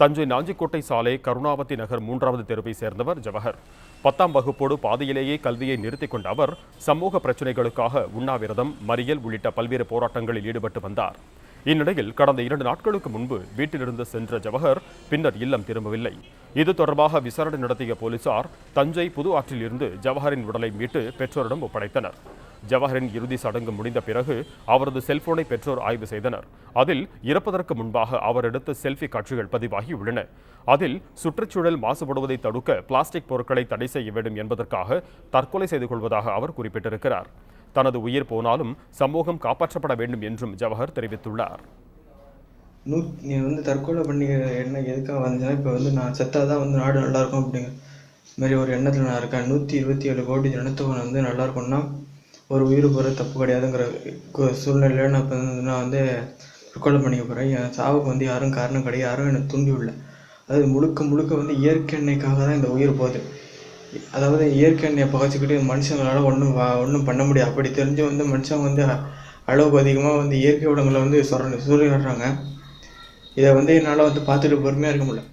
தஞ்சை நாஞ்சிக்கோட்டை சாலை கருணாவதி நகர் 3வது தெருவை சேர்ந்தவர் ஜவஹர். 10ஆம் வகுப்போடு பாதியிலேயே கல்வியை நிறுத்திக் கொண்ட அவர் சமூக பிரச்சினைகளுக்காக உண்ணாவிரதம், மறியல் உள்ளிட்ட பல்வேறு போராட்டங்களில் ஈடுபட்டு வந்தார். இந்நிலையில் கடந்த 2 நாட்களுக்கு முன்பு வீட்டிலிருந்து சென்ற ஜவஹர் பின்னர் இல்லம் திரும்பவில்லை. இது தொடர்பாக விசாரணை நடத்திய போலீசார் தஞ்சை புது ஆற்றில் இருந்து ஜவஹரின் உடலை மீட்டு பெற்றோரிடம் ஒப்படைத்தனர். ஜவஹரின் இறுதி சடங்கு முடிந்த பிறகு அவரது செல்போனை பெற்றோர் ஆய்வு செய்தனர். அதில் இறப்பதற்கு முன்பாக அவர் எடுத்த செல்ஃபி காட்சிகள் பதிவாகியுள்ளன. அதில் சுற்றுச்சூழல் மாசுபடுவதை தடுக்க பிளாஸ்டிக் பொருட்களை தடை செய்ய வேண்டும் என்பதற்காக தற்கொலை செய்து கொள்வதாக அவர் குறிப்பிட்டிருக்கிறார். தனது உயிர் போனாலும் சமூகம் காப்பாற்றப்பட வேண்டும் என்றும் ஜவஹர் தெரிவித்துள்ளார். நீ தற்கொலை பண்ணி என்ன எதுக்காக வந்தேன்னா, இப்போ நான் செத்தாதான் நாடு நல்லா இருக்கும் அப்படிங்கிற மாதிரி ஒரு எண்ணத்தில் நான் இருக்கேன். 127 கோடி ஜனத்தொகை நல்லா இருக்கும்னா ஒரு உயிர் போகிற தப்பு கிடையாதுங்கிற சூழ்நிலையில் நான் தற்கொலை பண்ணிக்க போகிறேன். என் சாவுக்கு யாரும் காரணம் கிடையாது, யாரும் எனக்கு தூண்டி விடல. அதாவது முழுக்க முழுக்க இயற்கை எண்ணெய்க்காக தான் இந்த உயிர் போகுது. அதாவது இயற்கை எண்ணெயை பகச்சிக்கிட்டு மனுஷங்களால் ஒன்றும் பண்ண முடியாது. அப்படி தெரிஞ்சு மனுஷங்க அளவுக்கு அதிகமாக இயற்கை வளங்களை சூறையாடுறாங்க. இதை என்னால் பார்த்துட்டு பொறுமையாக இருக்க முடியல.